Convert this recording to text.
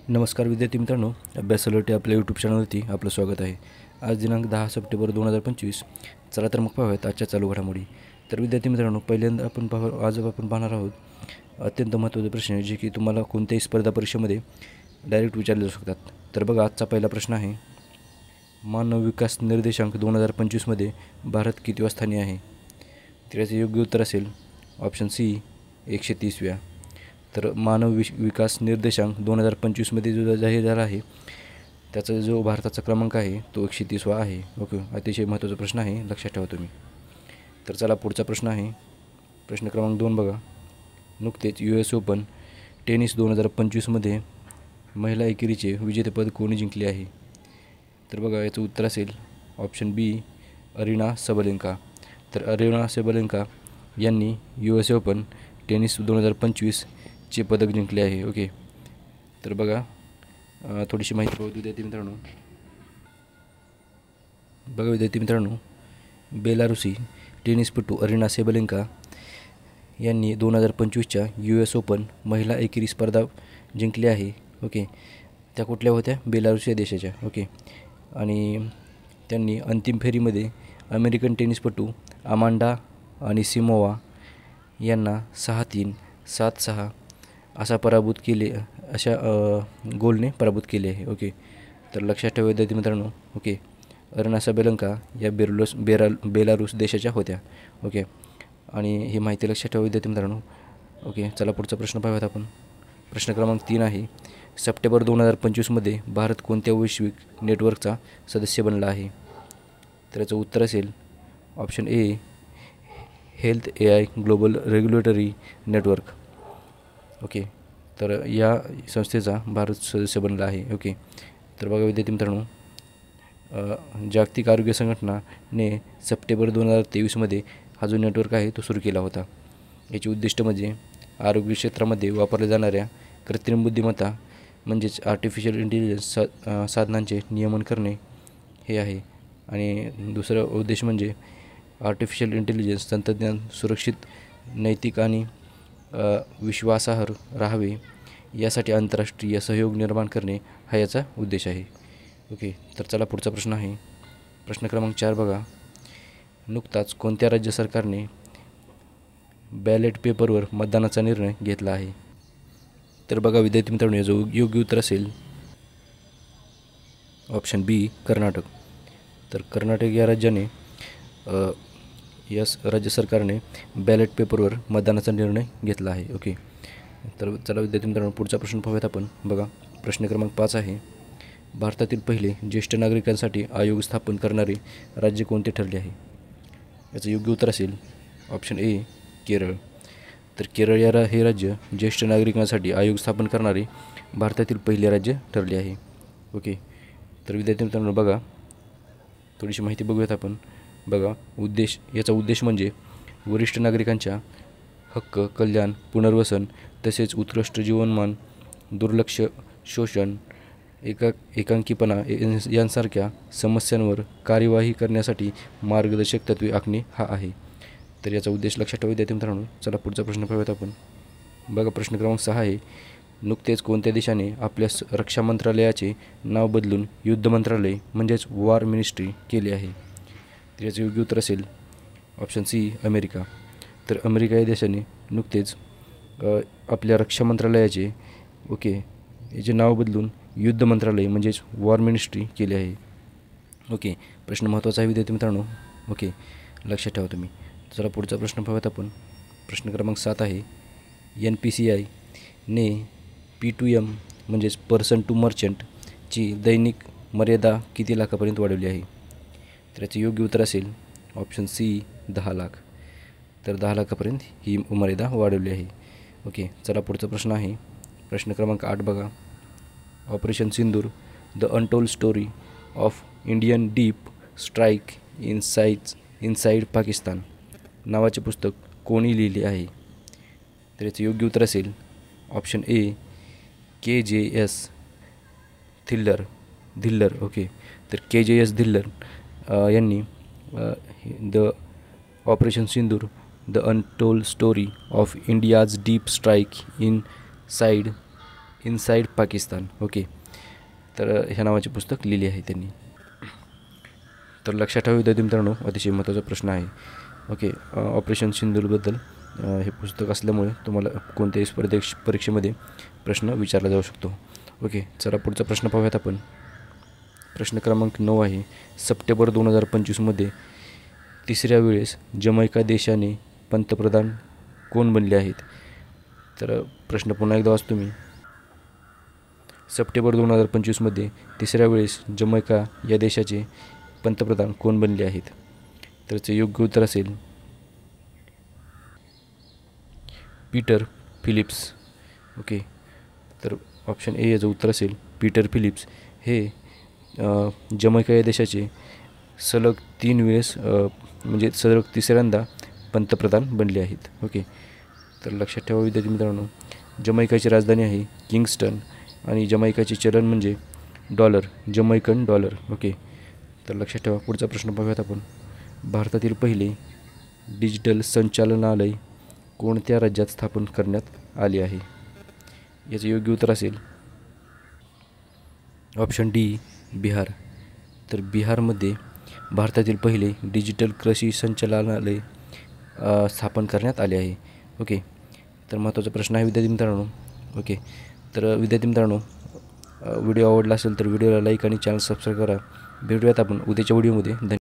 नमस्कार विद्यार्थी मित्रांनो, अभ्यास अलर्ट आपल्या यूट्यूब चॅनलवरती आपलं स्वागत आहे. आज दिनांक 10 सप्टेंबर 2025. चला तर मग पाहूयात आजच्या चालू घडामोडी. तर विद्यार्थी मित्रांनो, पहिल्यांदा आज आपण पाहणार आहोत अत्यंत महत्त्वाचे प्रश्न जे की तुम्हाला कोणत्याही स्पर्धा परीक्षेमध्ये डायरेक्ट विचारले जाऊ शकतात. तर बघा, आजचा पहिला प्रश्न आहे, मानव विकास निर्देशांक 2025मध्ये भारत कितव्या स्थानी आहे? तर याचे योग्य उत्तर असेल ऑप्शन सी 130व्या. तर मानव विकास निर्देशांक 2025मध्ये जो जाहीर झाला आहे त्याचा जो भारताचा क्रमांक आहे तो 130वा आहे. ओके, अतिशय महत्त्वाचा प्रश्न आहे, लक्षात ठेवा तुम्ही. तर चला पुढचा प्रश्न आहे, प्रश्न क्रमांक 2 बघा. नुकतेच US ओपन टेनिस 2025मध्ये महिला एकेरीचे विजेतेपद कोणी जिंकले आहे? तर बघा, याचं उत्तर असेल ऑप्शन बी अरिना सबलेंका. तर अरिना सबलेंका यांनी US ओपन टेनिस 2025चे पदक जिंकले आहे. ओके, तर बघा थोडीशी माहिती पाहू विद्यार्थी मित्रांनो. बघा विद्यार्थी मित्रांनो, बेलारुसी टेनिसपटू अरिना सबलेंका यांनी 2025च्या US ओपन महिला एकेरी स्पर्धा जिंकली आहे. ओके, त्या कुठल्या होत्या? बेलारुस या देशाच्या. ओके, आणि त्यांनी अंतिम फेरीमध्ये अमेरिकन टेनिसपटू अमांडा अनिसिमोवा यांना 6-3, 7-6 अशा गोलने पराभूत केले आहे. ओके, तर लक्षात ठेवा विद्यार्थी मित्रांनो. ओके, अरिना सबलेंका या बेलारुस देशाच्या होत्या. ओके, आणि ही माहिती लक्षात ठेवा विद्यार्थी मित्रांनो. ओके, चला पुढचा प्रश्न पाहूयात आपण. प्रश्न क्रमांक 3 आहे, सप्टेंबर 2025मध्ये भारत कोणत्या वैश्विक नेटवर्कचा सदस्य बनला आहे? तर याचं उत्तर असेल option A health AI global regulatory network. Okay, तर या संस्थेचा भारत सदस्य बनला आहे. ओके, तर बघा विद्यार्थी मित्रांनो, जागतिक आरोग्य संघटनाने सप्टेंबर 2023मध्ये हा जो नेटवर्क आहे तो सुरू केला होता. याचे उद्दिष्ट म्हणजे आरोग्य क्षेत्रामध्ये वापरल्या जाणाऱ्या कृत्रिम बुद्धिमत्ता म्हणजेच आर्टिफिशियल इंटेलिजन्स साधनांचे नियमन करणे हे आहे. आणि दुसरा उद्देश म्हणजे आर्टिफिशियल इंटेलिजन्स तंत्रज्ञान सुरक्षित, नैतिक आणि विश्वासार्ह राहावे यासाठी आंतरराष्ट्रीय सहयोग निर्माण करणे हा याचा उद्देश आहे. ओके, तर चला पुढचा प्रश्न आहे, प्रश्न क्रमांक 4 बघा. नुकताच कोणत्या राज्य सरकारने बॅलेट पेपरवर मतदानाचा निर्णय घेतला आहे? तर बघा विद्यार्थी मित्रांनो, याचं योग्य उत्तर असेल ऑप्शन बी कर्नाटक. तर कर्नाटक या राज्याने राज्य सरकारने बॅलेट पेपरवर मतदानाचा निर्णय घेतला आहे. ओके, तर चला विद्यार्थी मित्रांनो पुढचा प्रश्न पाहूयात आपण. बघा, प्रश्न क्रमांक 5 आहे, भारतातील पहिले ज्येष्ठ नागरिकांसाठी आयोग स्थापन करणारे राज्य कोणते ठरले आहे? याचं योग्य उत्तर असेल ऑप्शन ए केरळ. तर केरळ हे राज्य ज्येष्ठ नागरिकांसाठी आयोग स्थापन करणारे भारतातील पहिले राज्य ठरले आहे. ओके, तर विद्यार्थी मित्रांनो बघा, थोडीशी माहिती बघूयात आपण. बघा, याचा उद्देश म्हणजे वरिष्ठ नागरिकांच्या हक्क, कल्याण, पुनर्वसन तसेच उत्कृष्ट जीवनमान, दुर्लक्ष, शोषण, एकांकीपणा यांसारख्या समस्यांवर कार्यवाही करण्यासाठी मार्गदर्शक तत्त्वे आखणे हा आहे. तर याचा उद्देश लक्षात ठेवा विद्यार्थी मित्रांनो. चला पुढचा प्रश्न पाहूयात आपण. बघा, प्रश्न क्रमांक 6 आहे, नुकतेच कोणत्या देशाने आपल्या रक्षा मंत्रालयाचे नाव बदलून युद्ध मंत्रालय म्हणजेच वॉर मिनिस्ट्री केले आहे? तर याचं योग्य उत्तर असेल ऑप्शन सी अमेरिका. तर अमेरिका या देशाने नुकतेच आपल्या रक्षा मंत्रालयाचे याचे नाव बदलून युद्ध मंत्रालय म्हणजेच वॉर मिनिस्ट्री केले आहे. ओके, प्रश्न महत्त्वाचा आहे विद्यार्थी मित्रांनो. ओके, लक्षात ठेवा तुम्ही. चला पुढचा प्रश्न पाहूयात आपण. प्रश्न क्रमांक 7 आहे, NPCI ने P2M म्हणजेच पर्सन टू मर्चंटची दैनिक मर्यादा किती लाखापर्यंत वाढवली आहे? तर याचे योग्य उत्तर असेल ऑप्शन सी 10 लाख. तर 10 लाखापर्यंत ही मर्यादा वाढवली आहे. ओके, चला पुढचा प्रश्न आहे, प्रश्न क्रमांक 8 बघा. Operation Sindur the untold story of Indian deep strike inside Pakistan नावाचे पुस्तक कोणी लिहिले आहे? तर याचे योग्य उत्तर असेल ऑप्शन ए KJS धिल्लर. ओके, तर KJS धिल्लर यांनी the operation Sindur the untold story of India's deep strike in side inside Pakistan. Okay, तर ह्या नावाचे पुस्तक लिहिले आहे त्यांनी. तर लक्षात ठेवा विद्यार्थी मित्रांनो, अतिशय महत्त्वाचा प्रश्न आहे. ओके, ऑपरेशन सिंदूरबद्दल हे पुस्तक असल्यामुळे तुम्हाला कोणत्याही परीक्षेमध्ये प्रश्न विचारला जाऊ शकतो. ओके, चला पुढचा प्रश्न पाहूयात आपण. प्रश्न क्रमांक 9 आहे. सप्टेंबर 2025मध्ये तिसऱ्या वेळेस जमैका देशाने पंतप्रधान कोण बनले आहेत? तर प्रश्न पुन्हा एकदा वाचतो मी. सप्टेंबर 2025मध्ये तिसऱ्या वेळेस जमैका या देशाचे पंतप्रधान कोण बनले आहेत? तर याचे योग्य उत्तर असेल पीटर फिलिप्स. ओके, तर ऑप्शन ए याचं उत्तर असेल पीटर फिलिप्स. हे जमैका या देशाचे सलग 3 वेळेस म्हणजे सलग तिसऱ्यांदा पंतप्रधान बनले आहेत. ओके, तर लक्षात ठेवा विद्यार्थी मित्रांनो, जमैकाची राजधानी आहे किंगस्टन आणि जमैकाचे चलन म्हणजे डॉलर, जमैकन डॉलर. ओके, तर लक्षात ठेवा. पुढचा प्रश्न पाहूयात आपण. भारतातील पहिले डिजिटल संचालनालय कोणत्या राज्यात स्थापन करण्यात आले आहे? याचे योग्य उत्तर असेल ऑप्शन डी बिहार. तर बिहारमध्ये भारतातील पहिले डिजिटल कृषी संचालनालय स्थापन करण्यात आले आहे. ओके, तर महत्त्वाचा प्रश्न आहे विद्यार्थी मित्रांनो. ओके, तर विद्यार्थी मित्रांनो, व्हिडिओ आवडला असेल तर व्हिडिओला लाईक आणि चॅनल सबस्क्राईब करा. भेटूयात आपण उद्याच्या व्हिडिओमध्ये.